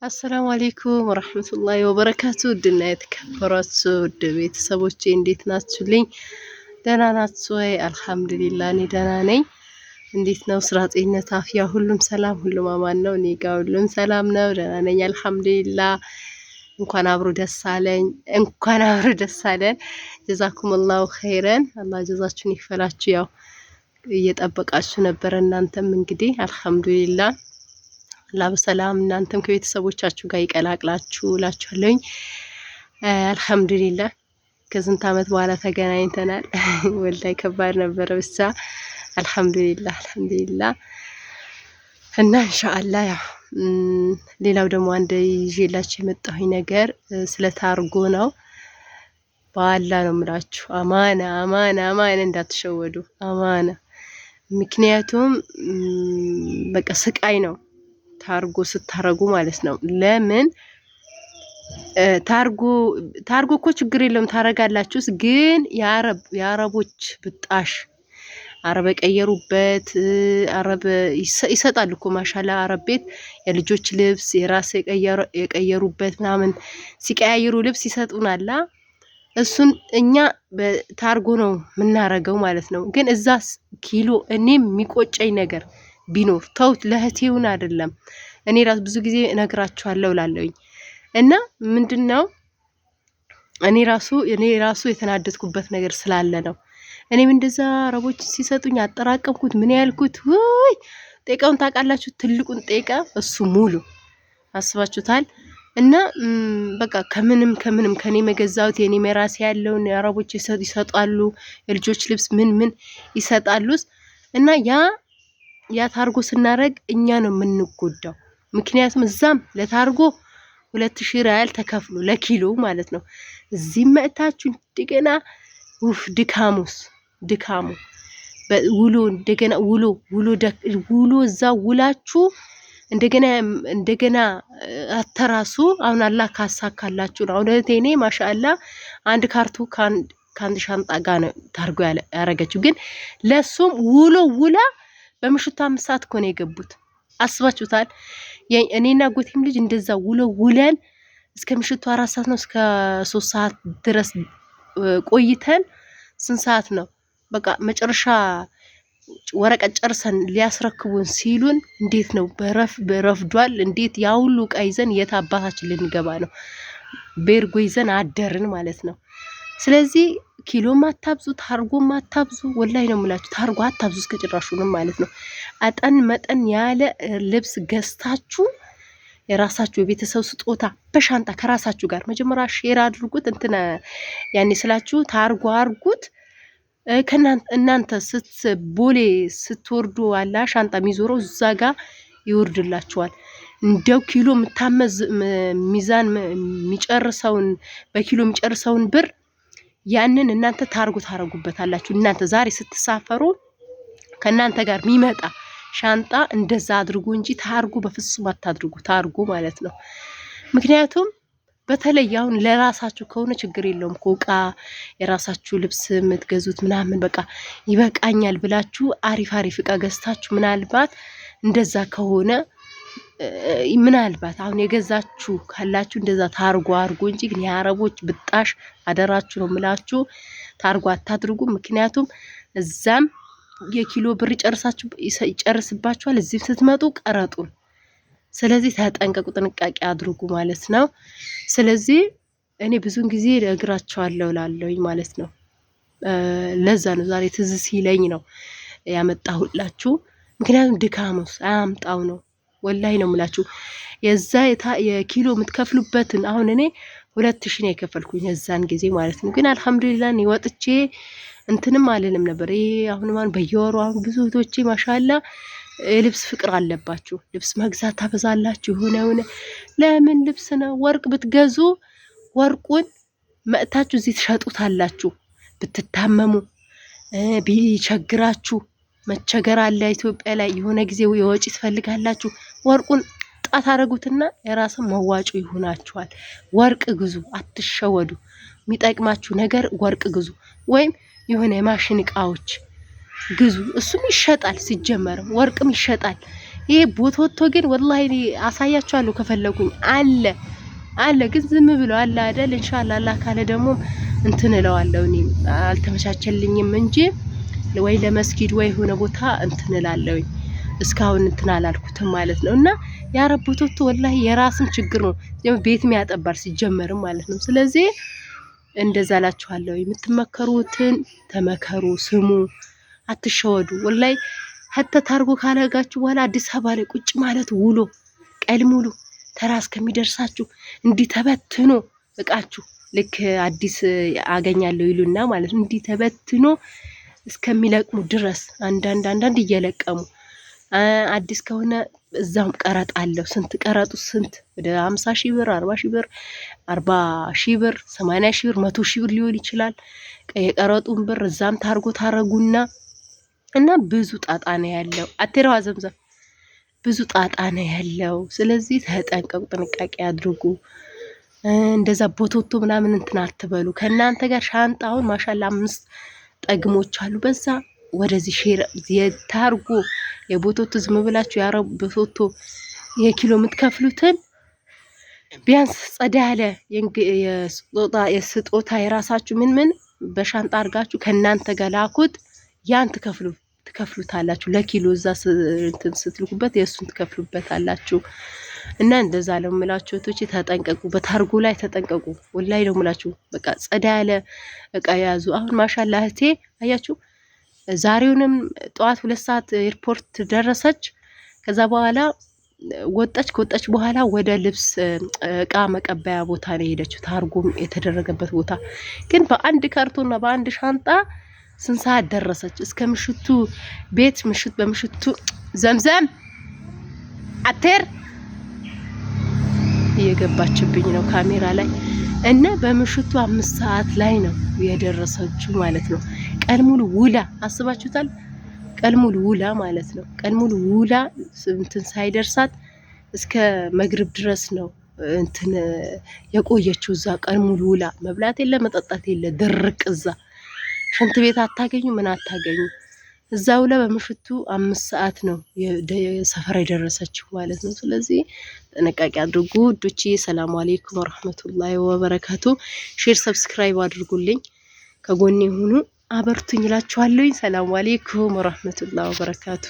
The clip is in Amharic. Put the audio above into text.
አሰላሙ አሌይኩም ወረህመቱላሂ ወበረካቱ። ውድና የተከበራችሁ ውድ ቤተሰቦቼ እንዴት ናችሁልኝ? ደህና ናችሁ ወይ? አልሐምዱሊላህ እኔ ደህና ነኝ። እንዴት ነው ስራ፣ ጤንነት፣ አፍያ? ሁሉም ሰላም፣ ሁሉም አማን ነው። እኔ ጋር ሁሉም ሰላም ነው፣ ደህና ነኝ አልሐምዱሊላህ። እንኳን አብሮ ደስ አለኝ፣ እንኳን አብሮ ደስ አለን። ጀዛኩሙላሁ ኸይረን፣ አላህ ጀዛችሁን ይክፈላችሁ። ያው እየጠበቃችሁ ነበረ እናንተም እንግዲህ አልሐምዱሊላህ አላህ በሰላም እናንተም ከቤተሰቦቻችሁ ጋር ይቀላቅላችሁ እላችኋለሁኝ። አልሐምዱሊላህ ከስንት ዓመት በኋላ ተገናኝተናል። ወላሂ ከባድ ነበረ ብቻ አልሐምዱሊላህ እና ኢንሻአላህ ያው ሌላው ደግሞ አንድ ይዤላችሁ የመጣሁኝ ነገር ስለ ታርጎ ነው። በአላ ነው የምላችሁ፣ አማና አማና አማና እንዳትሸወዱ፣ አማና። ምክንያቱም በቃ ስቃይ ነው ታርጎ ስታረጉ ማለት ነው። ለምን ታርጎ እኮ ችግር የለውም ታረጋላችሁስ፣ ግን የአረቦች ብጣሽ አረብ የቀየሩበት አረብ ይሰጣሉ እኮ ማሻላ። አረብ ቤት የልጆች ልብስ የራስ የቀየሩበት ምናምን ሲቀያየሩ ልብስ ይሰጡናላ። እሱን እኛ በታርጎ ነው የምናረገው ማለት ነው። ግን እዛስ ኪሎ እኔም የሚቆጨኝ ነገር ቢኖር ተውት፣ ለህቴውን አይደለም እኔ ራሱ ብዙ ጊዜ እነግራችኋለሁ ላለሁኝ እና ምንድነው እኔ ራሱ የተናደድኩበት ነገር ስላለ ነው። እኔም እንደዛ አረቦች ሲሰጡኝ አጠራቀምኩት ምን ያልኩት ወይ ጤቃውን ታውቃላችሁ፣ ትልቁን ጤቃ እሱ ሙሉ አስባችሁታል። እና በቃ ከምንም ከኔ መገዛውት የኔ መራሴ ያለውን አረቦች ይሰጣሉ፣ የልጆች ልብስ ምን ይሰጣሉስ። እና ያ ታርጎ ስናረግ እኛ ነው የምንጎዳው። ምክንያቱም እዛም ለታርጎ 2000 ሪያል ተከፍሎ ለኪሎ ማለት ነው። እዚህ መጥታችሁ እንደገና ድካሙ ውሎ እንደገና ውሎ እዛ ውላችሁ እንደገና አተራሱ። አሁን አላህ ካሳካላችሁ ነው። አሁን እኔ ማሻአላ አንድ ካርቱ ከአንድ ሻንጣ ጋር ነው ታርጎ ያረገችው። ግን ለሱም ውላ በምሽቱ 5 ሰዓት እኮ ነው የገቡት። አስባችሁታል? እኔና ጎቴም ልጅ እንደዛ ውለን እስከ ምሽቱ 4 ሰዓት ነው እስከ 3 ሰዓት ድረስ ቆይተን ስንት ሰዓት ነው በቃ መጨረሻ ወረቀት ጨርሰን ሊያስረክቡን ሲሉን እንዴት ነው በረፍዷል። እንዴት ያ ሁሉ ዕቃ ይዘን የት አባታችን ልንገባ ነው? ቤርጎ ይዘን አደርን ማለት ነው። ስለዚህ ኪሎ ማታብዙ፣ ታርጎ ማታብዙ። ወላይ ነው የምላችሁ፣ ታርጎ አታብዙ እስከ ጭራሹንም ማለት ነው። መጠን ያለ ልብስ ገዝታችሁ የራሳችሁ የቤተሰብ ስጦታ በሻንጣ ከራሳችሁ ጋር መጀመሪያ ሼር አድርጉት። ያኔ ስላችሁ ታርጎ አርጉት። እናንተ ቦሌ ስትወርዱ አላ ሻንጣ የሚዞረው እዛ ጋር ይወርድላችኋል። እንደው ኪሎ ሚዛን የሚጨርሰውን በኪሎ የሚጨርሰውን ብር ያንን እናንተ ታርጎ ታረጉበታላችሁ። እናንተ ዛሬ ስትሳፈሩ ከእናንተ ጋር የሚመጣ ሻንጣ እንደዛ አድርጉ እንጂ ታርጎ በፍጹም አታድርጉ። ታርጎ ማለት ነው። ምክንያቱም በተለይ አሁን ለራሳችሁ ከሆነ ችግር የለውም እኮ ዕቃ የራሳችሁ ልብስ የምትገዙት ምናምን በቃ ይበቃኛል ብላችሁ አሪፍ ዕቃ ገዝታችሁ ምናልባት እንደዛ ከሆነ ምናልባት አሁን የገዛችሁ ካላችሁ እንደዛ ታርጎ አርጎ እንጂ ግን የአረቦች ብጣሽ አደራችሁ ነው የምላችሁ፣ ታርጎ አታድርጉ። ምክንያቱም እዛም የኪሎ ብር ይጨርስባችኋል፣ እዚህ ስትመጡ ቀረጡን። ስለዚህ ተጠንቀቁ፣ ጥንቃቄ አድርጉ ማለት ነው። ስለዚህ እኔ ብዙን ጊዜ እግራቸዋለሁ ላለሁኝ ማለት ነው። ለዛ ነው ዛሬ ትዝ ሲለኝ ነው ያመጣሁላችሁ። ምክንያቱም ድካሙስ አያምጣው ነው ወላይ ነው የምላችሁ። የዛ የኪሎ የምትከፍሉበትን አሁን እኔ 2000 ነው የከፈልኩኝ የዛን ጊዜ ማለት ነው። ግን አልሐምዱሊላህ እኔ ወጥቼ እንትንም አልልም ነበር። ይሄ አሁን ማን በየወሩ አሁን ብዙ እህቶቼ ማሻአላ የልብስ ፍቅር አለባችሁ። ልብስ መግዛት ታበዛላችሁ። የሆነ ለምን ልብስ ነው ወርቅ ብትገዙ ወርቁን መጥታችሁ እዚህ ትሸጡታላችሁ። ብትታመሙ ቢቸግራችሁ መቸገር አለ ኢትዮጵያ ላይ የሆነ ጊዜ የወጪ ትፈልጋላችሁ። ወርቁን ጣት አረጉትና የራስን መዋጮ ይሆናችኋል። ወርቅ ግዙ፣ አትሸወዱ። የሚጠቅማችሁ ነገር ወርቅ ግዙ፣ ወይም የሆነ የማሽን እቃዎች ግዙ። እሱም ይሸጣል፣ ሲጀመርም ወርቅም ይሸጣል። ይሄ ቦቶቶ ግን ወላሂ አሳያችኋለሁ ከፈለጉኝ አለ ግን ዝም ብሎ አለ አይደል። ኢንሻአላህ አላህ ካለ ደግሞ እንትን እለዋለሁ። እኔ አልተመቻቸልኝም እንጂ ወይ ለመስጊድ ወይ ሆነ ቦታ እንትን እላለሁ። እስካሁን እንትን አላልኩትም ማለት ነው። እና ያረብ ቦቶቶ ወላሂ የራስም ችግር ነው፣ ቤትም ያጠባል ሲጀመርም ማለት ነው። ስለዚህ እንደዛ እላችኋለሁ። የምትመከሩትን ተመከሩ፣ ስሙ፣ አትሸወዱ። ወላሂ ሀተ ታርጎ ካለጋችሁ በኋላ አዲስ አበባ ላይ ቁጭ ማለት ውሎ ቀን ሙሉ ተራ እስከሚደርሳችሁ እንዲህ ተበትኖ እቃችሁ ልክ አዲስ አገኛለሁ ይሉና ማለት ነው። እንዲህ ተበትኖ እስከሚለቅሙ ድረስ አንዳንድ እየለቀሙ አዲስ ከሆነ እዛም ቀረጥ አለው። ስንት ቀረጡ ስንት ወደ 50 ሺህ ብር 40 ሺህ ብር 40 ሺህ ብር 80 ሺህ ብር 100 ሺህ ብር ሊሆን ይችላል። የቀረጡን ብር እዛም ታርጎ ታረጉና እና ብዙ ጣጣ ነው ያለው። አትራዋ ዘምዘም ብዙ ጣጣ ነው ያለው። ስለዚህ ተጠንቀቁ፣ ጥንቃቄ አድርጉ። እንደዛ ቦቶቶ ምናምን እንትን አትበሉ። ከእናንተ ጋር ሻንጣውን ማሻላ 5 ጠግሞች አሉ። በዛ ወደዚህ ሼር የታርጎ የቦቶቶ ዝም ብላችሁ ያረቡ ቦቶቶ የኪሎ የምትከፍሉትን ቢያንስ ጸዳ ያለ የስጦታ የራሳችሁ ምን በሻንጣ አድርጋችሁ ከእናንተ ጋር ላኩት። ያን ትከፍሉታላችሁ። ለኪሎ እዛ እንትን ስትልኩበት የእሱን ትከፍሉበታላችሁ። እና እንደዛ ነው የምላችሁ እህቶቼ፣ ተጠንቀቁ። በታርጎ ላይ ተጠንቀቁ። ወላሂ ነው የምላችሁ። በቃ ጸዳ ያለ እቃ ያዙ። አሁን ማሻላ እህቴ አያችሁ፣ ዛሬውንም ጠዋት 2 ሰዓት ኤርፖርት ደረሰች። ከዛ በኋላ ከወጣች በኋላ ወደ ልብስ እቃ መቀበያ ቦታ ነው የሄደችው፣ ታርጎም የተደረገበት ቦታ። ግን በአንድ ካርቶንና በአንድ ሻንጣ ስንት ሰዓት ደረሰች? እስከ ምሽቱ ቤት በምሽቱ ዘምዘም አቴር እየገባችብኝ ነው ካሜራ ላይ እና በምሽቱ 5 ሰዓት ላይ ነው የደረሰችው ማለት ነው። ቀን ሙሉ ውላ አስባችሁታል? ቀን ሙሉ ውላ ማለት ነው። ቀን ሙሉ ውላ እንትን ሳይደርሳት እስከ መግሪብ ድረስ ነው እንትን የቆየችው እዛ። ቀን ሙሉ ውላ መብላት የለ መጠጣት የለ ድርቅ እዛ። ሽንት ቤት አታገኙ፣ ምን አታገኙ። እዛው ላይ በምሽቱ 5 ሰዓት ነው ሰፈር የደረሰችው ማለት ነው። ስለዚህ ጥንቃቄ አድርጉ ውዶቼ። ሰላም አለይኩም ወራህመቱላሂ ወበረካቱ። ሼር ሰብስክራይብ አድርጉልኝ፣ ከጎኔ ሁኑ፣ አበርቱኝ እላችኋለሁ። ሰላም አለይኩም ወራህመቱላሂ ወበረካቱ።